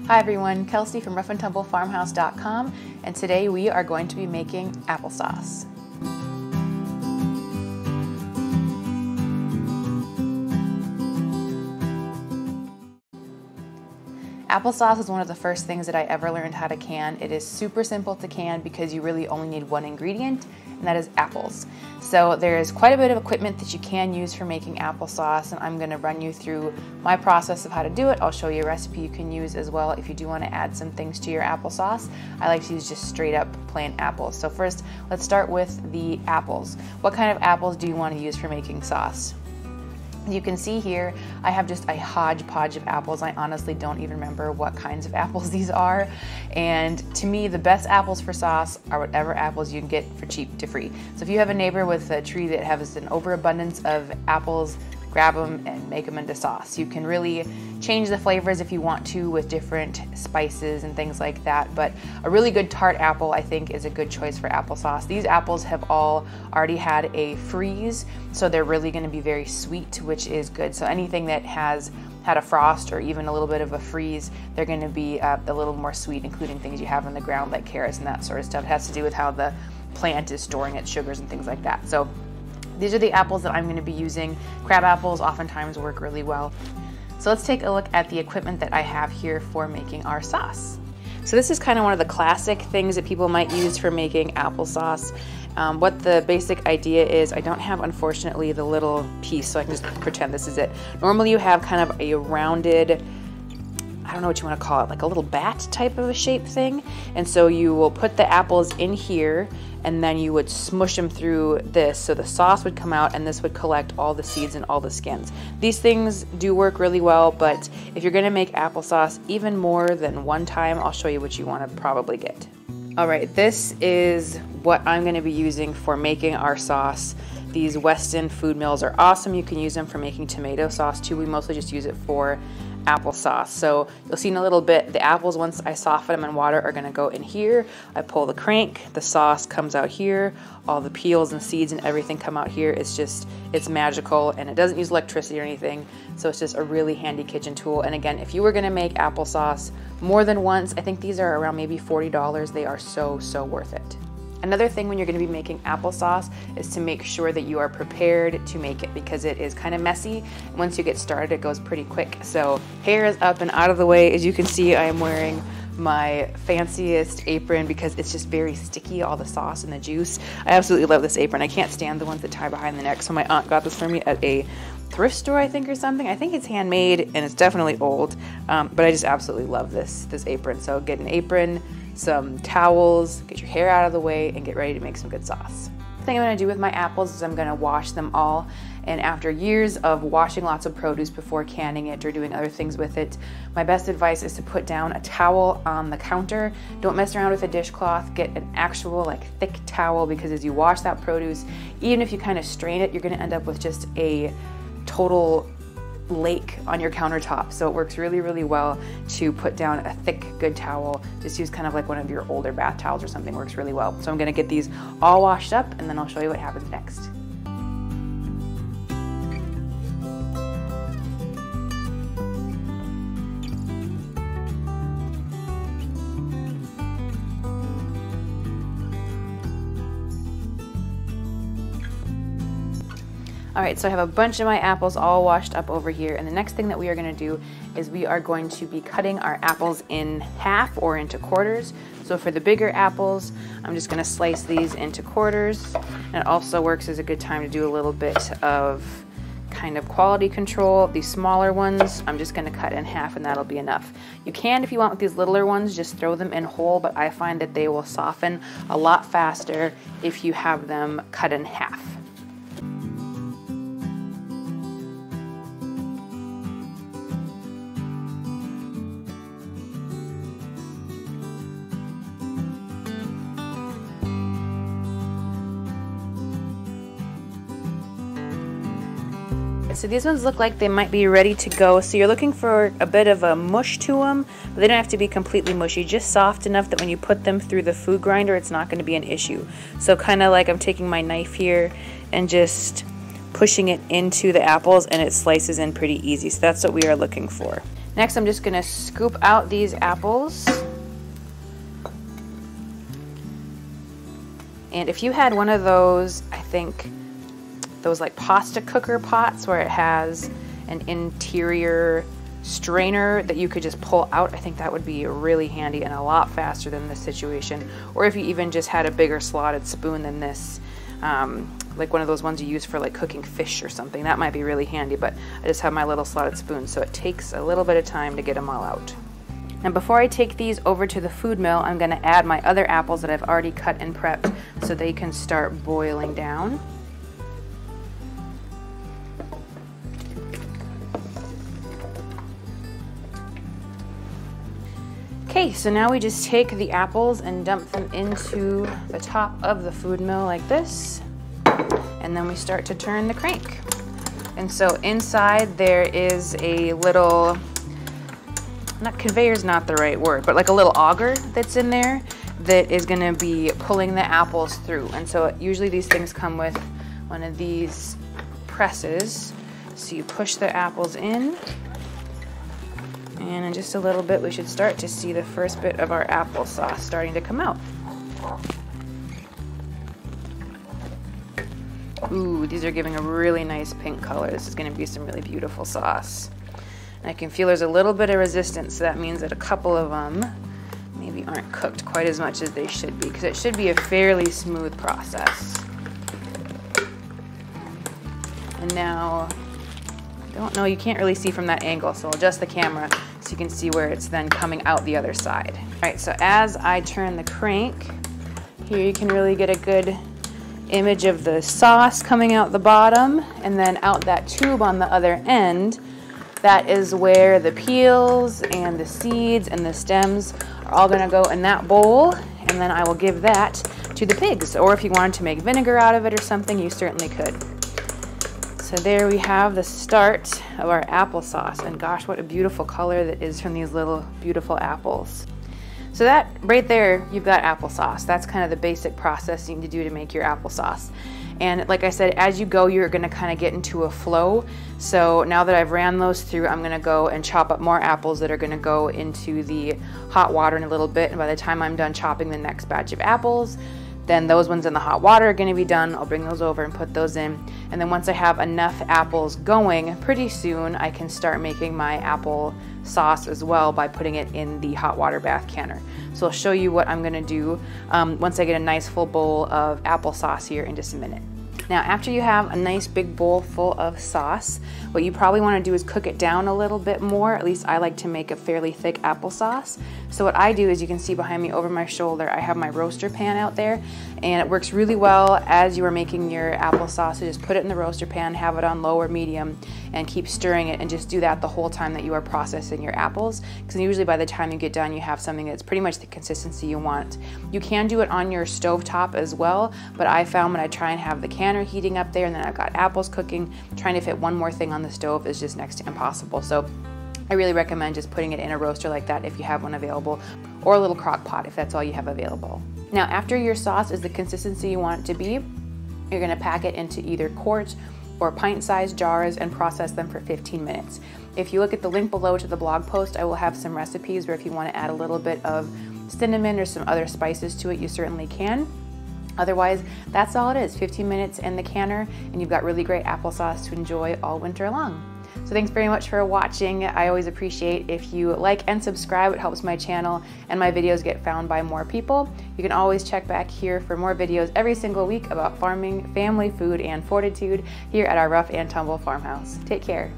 Hi everyone, Kelsey from roughandtumblefarmhouse.com, and today we are going to be making applesauce. Applesauce is one of the first things that I ever learned how to can. It is super simple to can because you really only need one ingredient, and that is apples. So there's quite a bit of equipment that you can use for making applesauce, and I'm going to run you through my process of how to do it. I'll show you a recipe you can use as well if you do want to add some things to your applesauce. I like to use just straight up plain apples. So first, let's start with the apples. What kind of apples do you want to use for making sauce? You can see here, I have just a hodgepodge of apples. I honestly don't even remember what kinds of apples these are. And to me, the best apples for sauce are whatever apples you can get for cheap to free. So if you have a neighbor with a tree that has an overabundance of apples, grab them and make them into sauce. You can really change the flavors if you want to with different spices and things like that, but a really good tart apple I think is a good choice for applesauce. These apples have all already had a freeze, so they're really going to be very sweet, which is good. So anything that has had a frost or even a little bit of a freeze, they're going to be a little more sweet, including things you have in the ground like carrots and that sort of stuff. It has to do with how the plant is storing its sugars and things like that. So these are the apples that I'm going to be using. Crab apples oftentimes work really well. So let's take a look at the equipment that I have here for making our sauce. So this is kind of one of the classic things that people might use for making applesauce. What the basic idea is, I don't have, unfortunately, the little piece, so I can just pretend this is it. Normally you have kind of a rounded, I don't know what you want to call it, like a little bat type of a shape thing. And so you will put the apples in here and then you would smush them through this so the sauce would come out and this would collect all the seeds and all the skins. These things do work really well, but if you're going to make applesauce even more than one time, I'll show you what you want to probably get. All right, this is what I'm going to be using for making our sauce. These Weston food mills are awesome. You can use them for making tomato sauce too. We mostly just use it for applesauce. So you'll see in a little bit, the apples, once I soften them in water, are gonna go in here. I pull the crank, the sauce comes out here, all the peels and seeds and everything come out here. It's magical, and it doesn't use electricity or anything. So it's just a really handy kitchen tool. And again, if you were gonna make applesauce more than once, I think these are around maybe $40. They are so worth it. Another thing when you're going to be making applesauce is to make sure that you are prepared to make it, because it is kind of messy. Once you get started, it goes pretty quick. So hair is up and out of the way. As you can see, I am wearing my fanciest apron because it's just very sticky, all the sauce and the juice. I absolutely love this apron. I can't stand the ones that tie behind the neck, so my aunt got this for me at a thrift store, I think, or something. I think it's handmade and it's definitely old, but I just absolutely love this apron. So get an apron, some towels, get your hair out of the way, and get ready to make some good sauce. The thing I'm going to do with my apples is I'm going to wash them all, and after years of washing lots of produce before canning it or doing other things with it, my best advice is to put down a towel on the counter. Don't mess around with a dishcloth. Get an actual thick towel, because as you wash that produce, even if you kind of strain it, you're going to end up with just a total lake on your countertop. So it works really well to put down a thick, good towel. Just use kind of like one of your older bath towels or something. Works really well. So I'm going to get these all washed up, and then I'll show you what happens next. All right, so I have a bunch of my apples all washed up over here, and the next thing that we are going to do is we are going to be cutting our apples in half or into quarters. So for the bigger apples, I'm just going to slice these into quarters, and it also works as a good time to do a little bit of kind of quality control. These smaller ones, I'm just going to cut in half, and that'll be enough. You can, if you want with these littler ones, just throw them in whole, but I find that they will soften a lot faster if you have them cut in half. So these ones look like they might be ready to go. So you're looking for a bit of a mush to them, but they don't have to be completely mushy, just soft enough that when you put them through the food grinder, it's not going to be an issue. So kind of like I'm taking my knife here and just pushing it into the apples, and it slices in pretty easy. So that's what we are looking for. Next, I'm just gonna scoop out these apples. And if you had one of those, I think those like pasta cooker pots where it has an interior strainer that you could just pull out, I think that would be really handy and a lot faster than this situation. Or if you even just had a bigger slotted spoon than this, like one of those ones you use for like cooking fish or something, that might be really handy, but I just have my little slotted spoon, so it takes a little bit of time to get them all out. And before I take these over to the food mill, I'm gonna add my other apples that I've already cut and prepped so they can start boiling down. Okay, so now we just take the apples and dump them into the top of the food mill like this, and then we start to turn the crank. And so inside there is a little, conveyor's not the right word, but like a little auger that's in there that is gonna be pulling the apples through. And so usually these things come with one of these presses. So you push the apples in, and in just a little bit we should start to see the first bit of our applesauce starting to come out. Ooh, these are giving a really nice pink color. This is gonna be some really beautiful sauce. And I can feel there's a little bit of resistance, so that means that a couple of them maybe aren't cooked quite as much as they should be, because it should be a fairly smooth process. And now, I don't know, you can't really see from that angle, so I'll adjust the camera so you can see where it's then coming out the other side. All right, so as I turn the crank, here you can really get a good image of the sauce coming out the bottom, and then out that tube on the other end. That is where the peels and the seeds and the stems are all gonna go in that bowl, and then I will give that to the pigs. Or if you wanted to make vinegar out of it or something, you certainly could. So there we have the start of our applesauce, and gosh, what a beautiful color that is from these little beautiful apples. So that right there, you've got applesauce. That's kind of the basic process you need to do to make your applesauce. And like I said, as you go, you're gonna kind of get into a flow. So now that I've ran those through, I'm gonna go and chop up more apples that are gonna go into the hot water in a little bit. And by the time I'm done chopping the next batch of apples, then those ones in the hot water are gonna be done. I'll bring those over and put those in. And then once I have enough apples going, pretty soon I can start making my apple sauce as well by putting it in the hot water bath canner. So I'll show you what I'm gonna do once I get a nice full bowl of applesauce here in just a minute. Now, after you have a nice big bowl full of sauce, what you probably want to do is cook it down a little bit more. At least I like to make a fairly thick applesauce. So what I do is, you can see behind me over my shoulder, I have my roaster pan out there, and it works really well as you are making your applesauce. So just put it in the roaster pan, have it on low or medium, and keep stirring it, and just do that the whole time that you are processing your apples, because usually by the time you get done, you have something that's pretty much the consistency you want. You can do it on your stove top as well, but I found when I try and have the canner heating up there and then I've got apples cooking, trying to fit one more thing on the stove is just next to impossible. So I really recommend just putting it in a roaster like that if you have one available, or a little crock pot if that's all you have available. Now, after your sauce is the consistency you want it to be, you're gonna pack it into either quart or pint-sized jars and process them for 15 minutes. If you look at the link below to the blog post, I will have some recipes where if you want to add a little bit of cinnamon or some other spices to it, you certainly can. Otherwise, that's all it is, 15 minutes in the canner, and you've got really great applesauce to enjoy all winter long. So thanks very much for watching. I always appreciate if you like and subscribe. It helps my channel and my videos get found by more people. You can always check back here for more videos every single week about farming, family, food, and fortitude here at our Rough and Tumble farmhouse. Take care.